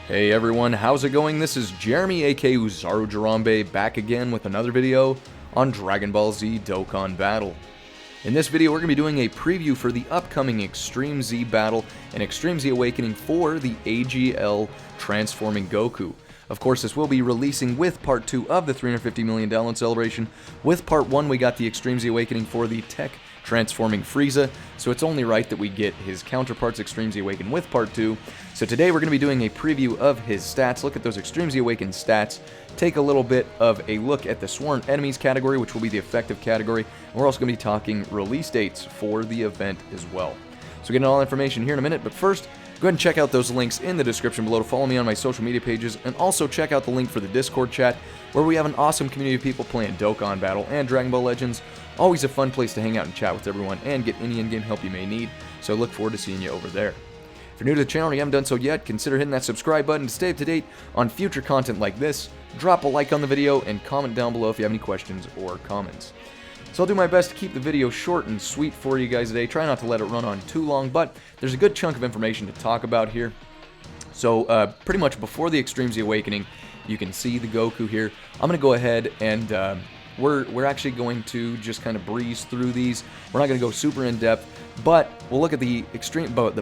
Hey everyone, how's it going? This is Jeremy aka Uzaru Jarambe back again with another video on Dragon Ball Z Dokkan Battle. In this video we're going to be doing a preview for the upcoming Extreme Z Battle and Extreme Z Awakening for the AGL Transforming Goku. Of course, this will be releasing with Part 2 of the 350 million download celebration. With Part 1 we got the Extreme Z Awakening for the Tech Transforming Frieza, so it's only right that we get his counterparts Extreme Z Awaken with Part 2. So today we're going to be doing a preview of his stats, look at those Extreme Z Awaken stats, take a little bit of a look at the Sworn Enemies category, which will be the effective category, and we're also going to be talking release dates for the event as well. So getting all information here in a minute, but first, go ahead and check out those links in the description below to follow me on my social media pages, and also check out the link for the Discord chat, where we have an awesome community of people playing Dokkan Battle and Dragon Ball Legends. Always a fun place to hang out and chat with everyone and get any in-game help you may need, so I look forward to seeing you over there. If you're new to the channel and you haven't done so yet, consider hitting that subscribe button to stay up to date on future content like this. Drop a like on the video and comment down below if you have any questions or comments. So I'll do my best to keep the video short and sweet for you guys today. Try not to let it run on too long, but there's a good chunk of information to talk about here. So pretty much before the Extreme Z Awakening, you can see the Goku here. I'm going to go ahead and we're actually going to just kind of breeze through these. We're not going to go super in depth, but we'll look at the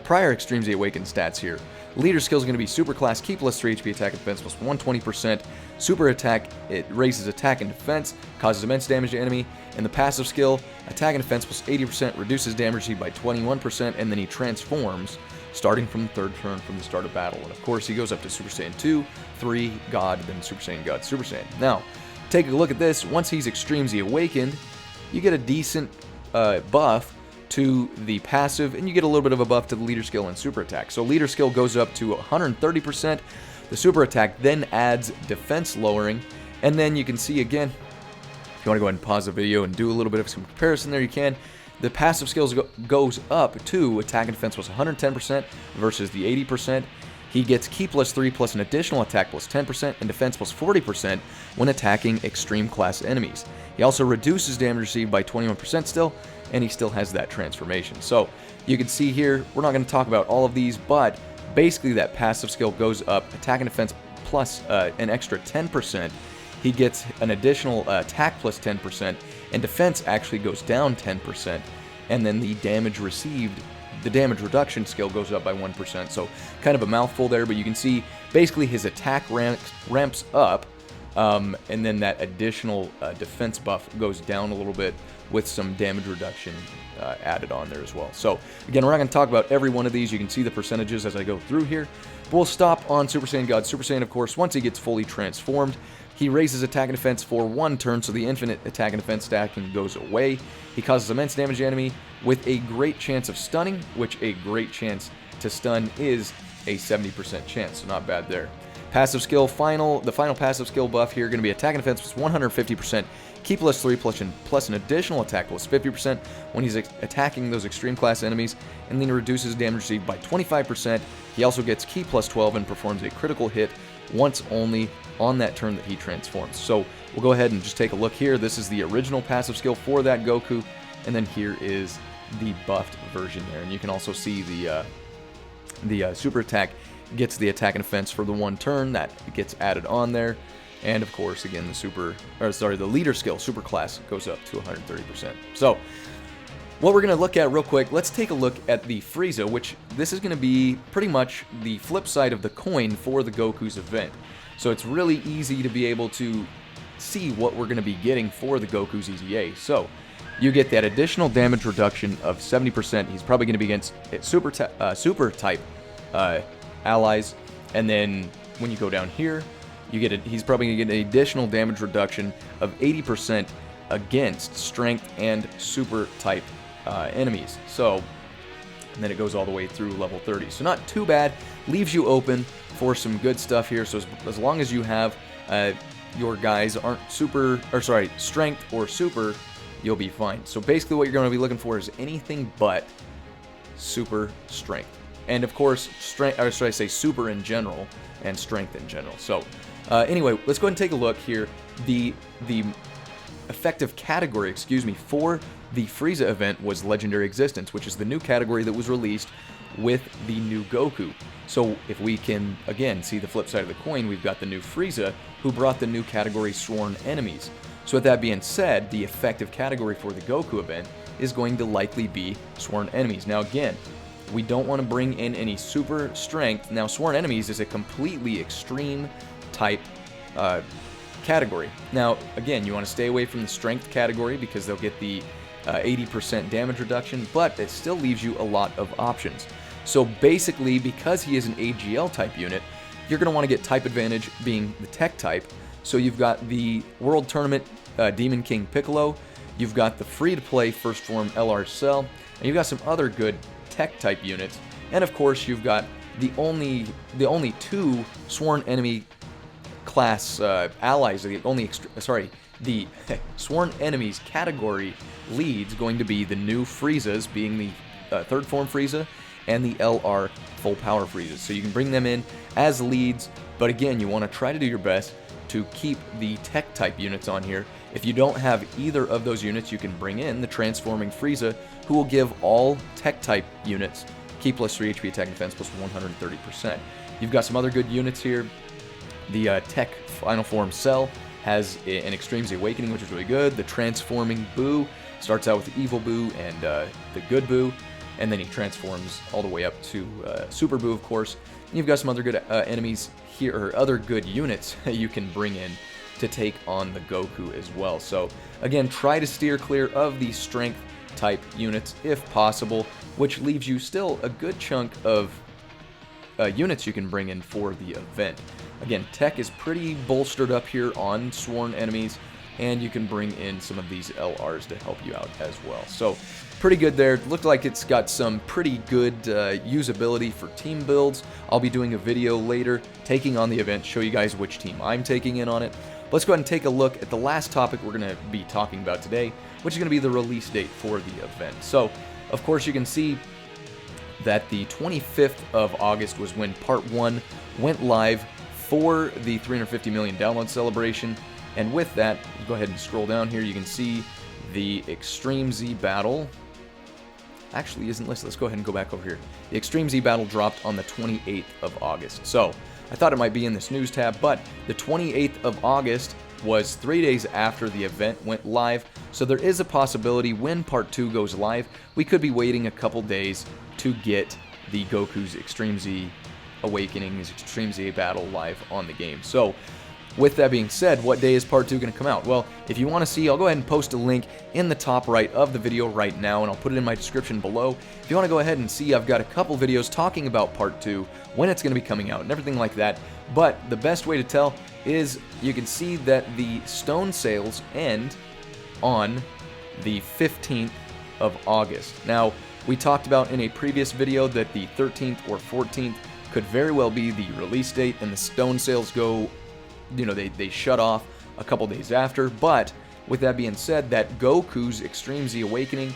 prior Extreme Z Awakened stats here. Leader skill is going to be Super Class, keep plus 3 HP attack and defense plus 120%. Super attack, it raises attack and defense, causes immense damage to enemy. And the passive skill, attack and defense plus 80%, reduces damage received by 21%, and then he transforms starting from the third turn from the start of battle. And of course he goes up to Super Saiyan 2, 3, God, then Super Saiyan God, Super Saiyan. Now, take a look at this. Once he's Extreme Z Awakened, you get a decent buff to the passive, and you get a little bit of a buff to the leader skill and super attack. So leader skill goes up to 130%. The super attack then adds defense lowering, and then you can see again, if you want to go ahead and pause the video and do a little bit of some comparison there, you can. The passive skills goes up to attack and defense plus 110% versus the 80%. He gets Ki plus 3 plus an additional attack plus 10% and defense plus 40% when attacking extreme class enemies. He also reduces damage received by 21% still, and he still has that transformation. So you can see here, we're not going to talk about all of these, but basically that passive skill goes up, attack and defense plus an extra 10%. He gets an additional attack plus 10%, and defense actually goes down 10%, and then the damage received, the damage reduction skill goes up by 1%, so kind of a mouthful there, but you can see basically his attack ramps up, and then that additional defense buff goes down a little bit with some damage reduction added on there as well. So again, we're not going to talk about every one of these. You can see the percentages as I go through here. But we'll stop on Super Saiyan God. Super Saiyan, of course, once he gets fully transformed, he raises attack and defense for one turn, so the infinite attack and defense stacking goes away. He causes immense damage to enemy with a great chance of stunning, which a great chance to stun is a 70% chance, so not bad there. Passive skill, the final passive skill buff here, going to be attack and defense plus 150%, Ki plus 3 plus an additional attack plus 50% when he's attacking those extreme class enemies, and then he reduces damage received by 25%. He also gets Ki plus 12 and performs a critical hit once only on that turn that he transforms. So we'll go ahead and just take a look here. This is the original passive skill for that Goku, and then here is the buffed version there. And you can also see the super attack gets the attack and defense for the one turn that gets added on there. And of course, again, the leader skill, super class, goes up to 130%. So what we're going to look at real quick, let's take a look at the Frieza, which this is going to be pretty much the flip side of the coin for the Goku's event. So it's really easy to be able to see what we're going to be getting for the Goku's EZA. So you get that additional damage reduction of 70%. He's probably going to be against super type allies. And then when you go down here, he's probably going to get an additional damage reduction of 80% against strength and super type enemies. So, and then it goes all the way through level 30. So not too bad. Leaves you open for some good stuff here. So as long as you have your guys aren't strength or super, you'll be fine. So basically what you're going to be looking for is anything but super strength. And of course, strength, or should I say super in general, and strength in general. So anyway, let's go ahead and take a look here. The effective category, for the Frieza event was Legendary Existence, which is the new category that was released with the new Goku. So if we can, again, see the flip side of the coin, we've got the new Frieza, who brought the new category Sworn Enemies. So with that being said, the effective category for the Goku event is going to likely be Sworn Enemies. Now again, we don't want to bring in any super strength. Now Sworn Enemies is a completely extreme type category. Now again, you want to stay away from the strength category because they'll get the 80% damage reduction, but it still leaves you a lot of options. So basically, because he is an AGL type unit, you're going to want to get type advantage being the tech type. So you've got the World Tournament Demon King Piccolo, you've got the free-to-play First Form LR Cell, and you've got some other good tech type units, and of course you've got the only two Sworn Enemy class allies, the Sworn Enemies category leads going to be the new Friezas, being the third form Frieza and the LR full power Friezas. So you can bring them in as leads, but again, you want to try to do your best to keep the tech type units on here. If you don't have either of those units, you can bring in the transforming Frieza, who will give all tech type units key plus 3 HP attack and defense plus 130%. You've got some other good units here. The tech final form Cell has an Extreme Z Awakening, which is really good. The transforming Boo starts out with Evil Boo and the Good Boo, and then he transforms all the way up to Super Boo, of course. And you've got some other good enemies here, or other good units you can bring in to take on the Goku as well. So again, try to steer clear of the strength type units if possible, which leaves you still a good chunk of units you can bring in for the event. Again, tech is pretty bolstered up here on Sworn Enemies, and you can bring in some of these LRs to help you out as well. So pretty good there. Looked like it's got some pretty good usability for team builds. I'll be doing a video later taking on the event, show you guys which team I'm taking in on it. Let's go ahead and take a look at the last topic we're going to be talking about today, which is going to be the release date for the event. So, of course, you can see that the 25th of August was when Part 1 went live for the 350 million download celebration. And with that, go ahead and scroll down here. You can see the Extreme Z Battle actually isn't listed. Let's go ahead and go back over here. The Extreme Z Battle dropped on the 28th of August. So I thought it might be in this news tab, but the 28th of August was 3 days after the event went live. So there is a possibility when Part 2 goes live, we could be waiting a couple days to get the Goku's Extreme Z Awakening, his Extreme Z Battle live on the game. So with that being said, what day is Part 2 going to come out? Well, if you want to see, I'll go ahead and post a link in the top right of the video right now, and I'll put it in my description below. If you want to go ahead and see, I've got a couple videos talking about Part 2, when it's going to be coming out, and everything like that. But the best way to tell is you can see that the stone sales end on the 15th of August. Now, we talked about in a previous video that the 13th or 14th could very well be the release date, and the stone sales go, you know, they shut off a couple days after. But with that being said, that Goku's Extreme Z Awakening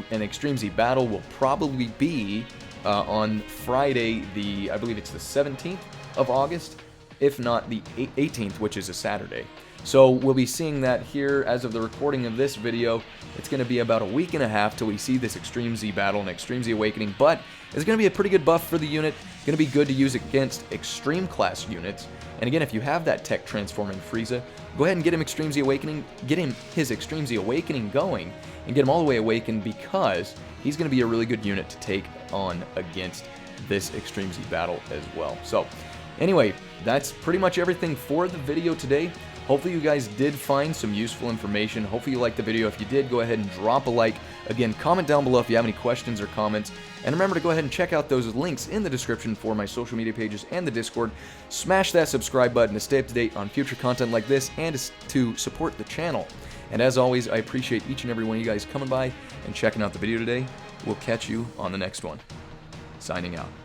and Extreme Z Battle will probably be on Friday, I believe it's the 17th of August, if not the 18th, which is a Saturday. So we'll be seeing that here as of the recording of this video. It's going to be about a week and a half till we see this Extreme Z Battle and Extreme Z Awakening, but it's going to be a pretty good buff for the unit. Going to be good to use against extreme class units. And again, if you have that tech transforming Frieza, go ahead and get him Extreme Z Awakening, get him his Extreme Z Awakening going, and get him all the way awakened, because he's going to be a really good unit to take on against this Extreme Z Battle as well. So anyway, that's pretty much everything for the video today. Hopefully you guys did find some useful information. Hopefully you liked the video. If you did, go ahead and drop a like. Again, comment down below if you have any questions or comments. And remember to go ahead and check out those links in the description for my social media pages and the Discord. Smash that subscribe button to stay up to date on future content like this and to support the channel. And as always, I appreciate each and every one of you guys coming by and checking out the video today. We'll catch you on the next one. Signing out.